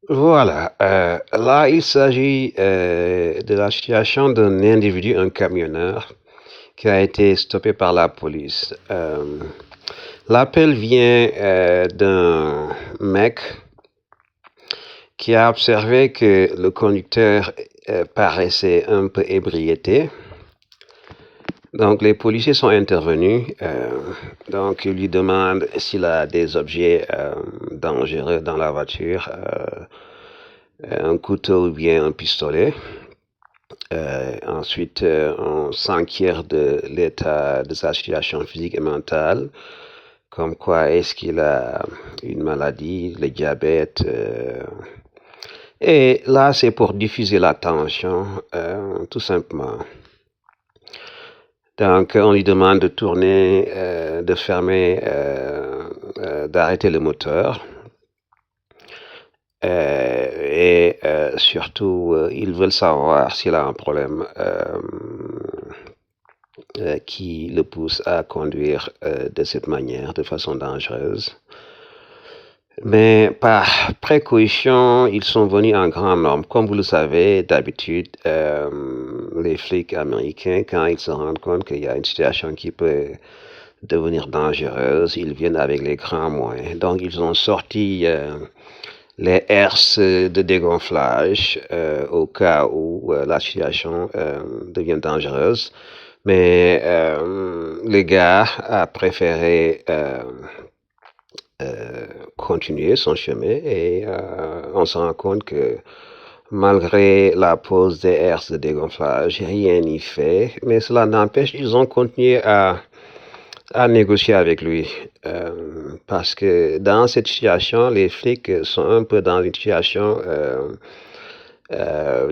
Voilà, là, il s'agit de la situation d'un individu, un camionneur, qui a été stoppé par la police. L'appel vient d'un mec qui a observé que le conducteur paraissait un peu ébriété. Donc, les policiers sont intervenus. Donc, ils lui demandent s'il a des objets dangereux dans la voiture, un couteau ou bien un pistolet. Ensuite, on s'enquiert de l'état de sa situation physique et mentale, comme quoi est-ce qu'il a une maladie, le diabète. Et là, c'est pour diffuser la tension, tout simplement. Donc, on lui demande de tourner, de fermer, d'arrêter le moteur. Et surtout, ils veulent savoir s'il a un problème qui le pousse à conduire de cette manière, de façon dangereuse. Mais par précaution, ils sont venus en grand nombre. Comme vous le savez, d'habitude, les flics américains, quand ils se rendent compte qu'il y a une situation qui peut devenir dangereuse, ils viennent avec les grands moyens. Donc, ils ont sorti les herses de dégonflage au cas où la situation devient dangereuse. Mais le gars a préféré continuer son chemin et on se rend compte que malgré la pause des herses de dégonflage, rien n'y fait. Mais cela n'empêche, ils ont continué à négocier avec lui. Parce que dans cette situation, les flics sont un peu dans une situation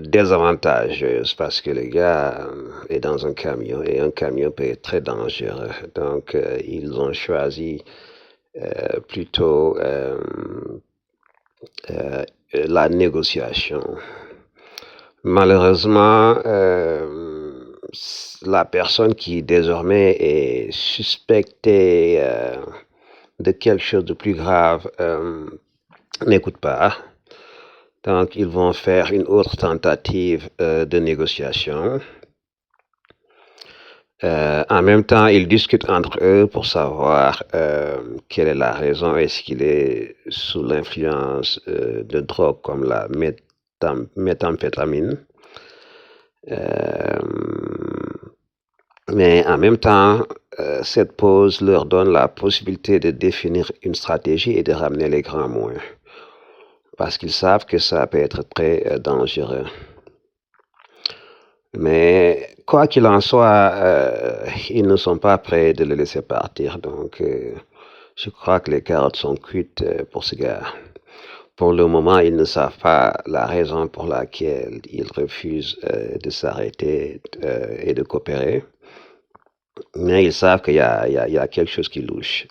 désavantageuse parce que le gars est dans un camion et un camion peut être très dangereux. Donc, ils ont choisi plutôt la négociation. Malheureusement, la personne qui désormais est suspectée de quelque chose de plus grave n'écoute pas. Donc, ils vont faire une autre tentative de négociation. En même temps, ils discutent entre eux pour savoir quelle est la raison. Est-ce qu'il est sous l'influence de drogue comme la méthamphétamine? Euh, mais en même temps, cette pause leur donne la possibilité de définir une stratégie et de ramener les grands moyens. Parce qu'ils savent que ça peut être très dangereux. Mais quoi qu'il en soit, ils ne sont pas prêts de le laisser partir. Donc, je crois que les carottes sont cuites pour ce gars. Pour le moment, ils ne savent pas la raison pour laquelle il refuse de s'arrêter et de coopérer. Mais ils savent qu'il y a quelque chose qui louche.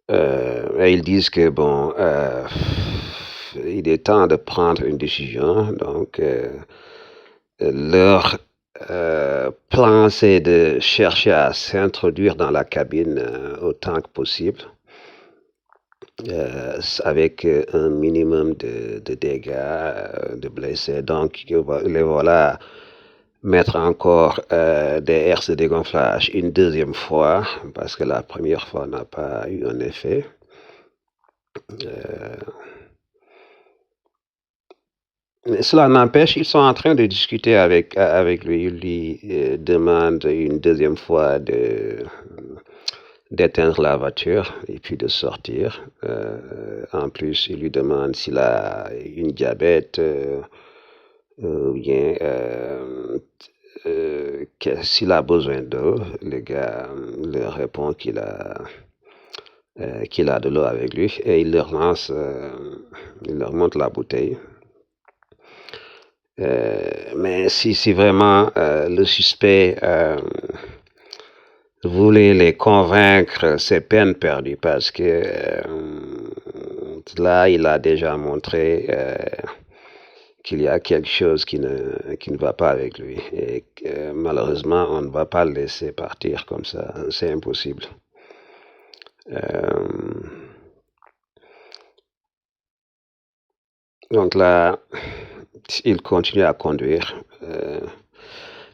Et ils disent que, bon, il est temps de prendre une décision. Donc, leur plan, c'est de chercher à s'introduire dans la cabine autant que possible, avec un minimum de dégâts, de blessés. Donc, les voilà mettre encore des herses de dégonflage une deuxième fois, parce que la première fois n'a pas eu un effet. Euh, Mais cela n'empêche, ils sont en train de discuter avec lui. Ils lui demandent une deuxième fois d'éteindre la voiture et puis de sortir. En plus, ils lui demandent s'il a une diabète ou bien s'il a besoin d'eau. Le gars leur répond qu'il a de l'eau avec lui et il leur montre la bouteille. Mais si vraiment le suspect voulait les convaincre, c'est peine perdue parce que là, il a déjà montré qu'il y a quelque chose qui ne va pas avec lui. Et malheureusement, on ne va pas le laisser partir comme ça. C'est impossible. Euh, Donc là, il continue à conduire.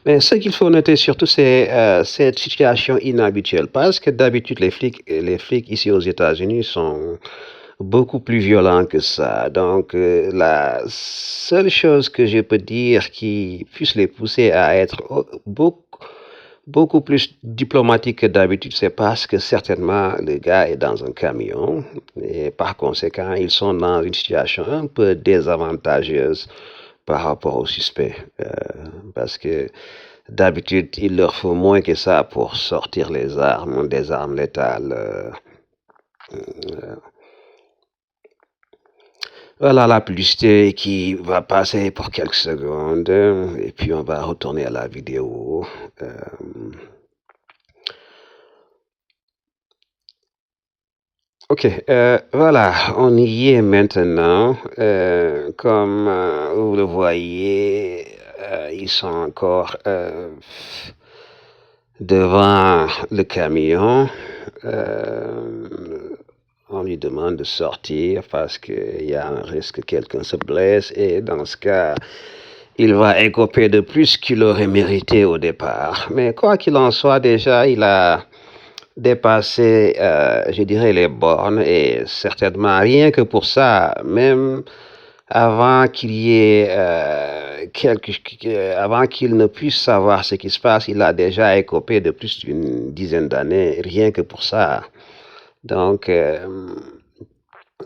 Mais ce qu'il faut noter surtout, c'est cette situation inhabituelle. Parce que d'habitude, les flics ici aux États-Unis sont beaucoup plus violents que ça. Donc, la seule chose que je peux dire qui puisse les pousser à être beaucoup plus diplomatique que d'habitude, c'est parce que certainement le gars est dans un camion et par conséquent, ils sont dans une situation un peu désavantageuse par rapport aux suspects. Parce que d'habitude, il leur faut moins que ça pour sortir les armes, des armes létales. Voilà la publicité qui va passer pour quelques secondes et puis on va retourner à la vidéo. Euh, Ok, voilà, on y est maintenant. Comme vous le voyez, ils sont encore devant le camion. Euh, on lui demande de sortir parce qu'il y a un risque que quelqu'un se blesse et dans ce cas, il va écoper de plus qu'il aurait mérité au départ. Mais quoi qu'il en soit, déjà, il a dépassé, je dirais, les bornes et certainement rien que pour ça, même avant qu'il y ait avant qu'il ne puisse savoir ce qui se passe, il a déjà écopé de plus d'une dizaine d'années, rien que pour ça. Donc,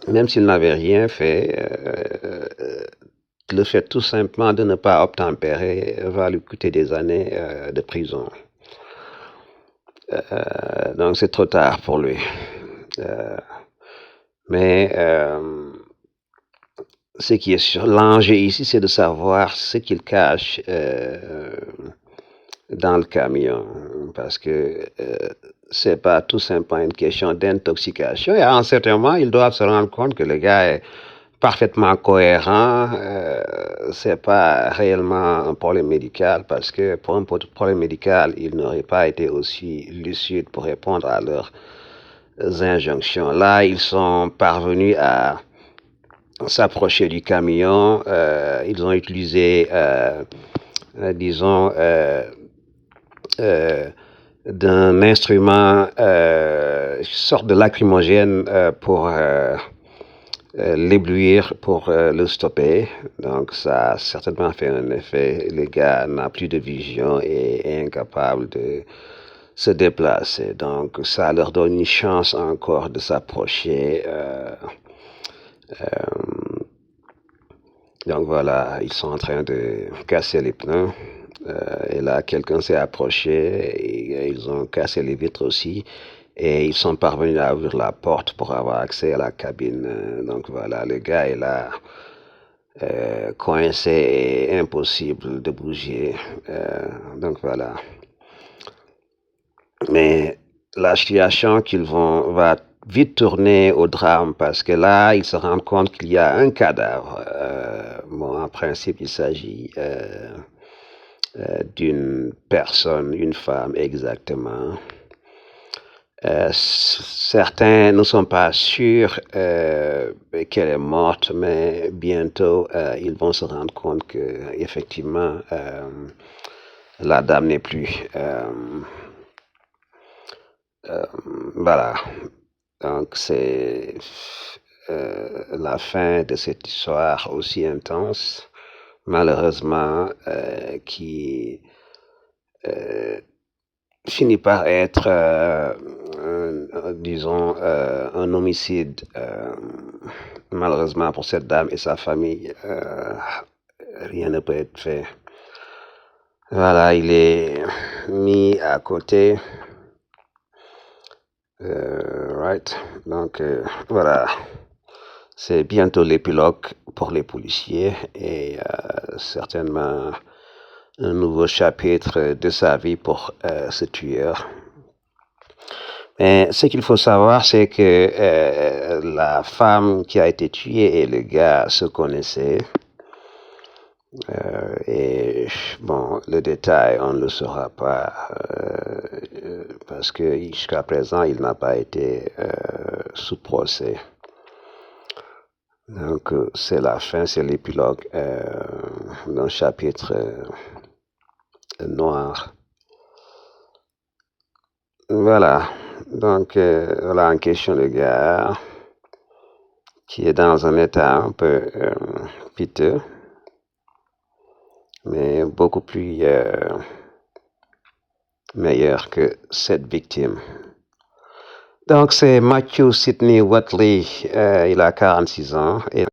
même s'il n'avait rien fait, le fait tout simplement de ne pas obtempérer va lui coûter des années de prison. Donc c'est trop tard pour lui. Euh, mais ce qui est sur l'enjeu ici, c'est de savoir ce qu'il cache dans le camion, parce que c'est pas tout simplement une question d'intoxication. Et à un certain moment, ils doivent se rendre compte que le gars est parfaitement cohérent. C'est pas réellement un problème médical, parce que pour un problème médical, il n'aurait pas été aussi lucide pour répondre à leurs injonctions. Là, ils sont parvenus à s'approcher du camion. Ils ont utilisé, disons, euh, d'un instrument, sorte de lacrymogène pour l'éblouir, pour le stopper. Donc ça a certainement fait un effet. Le gars n'a plus de vision et est incapable de se déplacer. Donc ça leur donne une chance encore de s'approcher. Donc voilà, ils sont en train de casser les pneus. Et là, quelqu'un s'est approché et ils ont cassé les vitres aussi. Et ils sont parvenus à ouvrir la porte pour avoir accès à la cabine. Donc voilà, le gars est là, coincé et impossible de bouger. Donc voilà. Mais la situation va vite tourner au drame parce que là, ils se rendent compte qu'il y a un cadavre. Bon, en principe, il s'agit d'une personne, une femme exactement. Certains ne sont pas sûrs qu'elle est morte, mais bientôt ils vont se rendre compte que effectivement la dame n'est plus. Voilà. Donc c'est la fin de cette histoire aussi intense, malheureusement, qui finit par être, disons, un homicide, malheureusement pour cette dame et sa famille. Rien ne peut être fait. Voilà, il est mis à côté. Right. Donc, voilà. C'est bientôt l'épilogue pour les policiers et certainement un nouveau chapitre de sa vie pour ce tueur. Mais ce qu'il faut savoir, c'est que la femme qui a été tuée et le gars se connaissaient. Et bon, le détail, on ne le saura pas parce que jusqu'à présent, il n'a pas été sous procès. Donc, c'est la fin, c'est l'épilogue d'un chapitre noir. Voilà. Donc, voilà en question de gars qui est dans un état un peu piteux, mais beaucoup plus meilleur que cette victime. Donc, c'est Matthew Sidney Watley, il a 46 ans. Et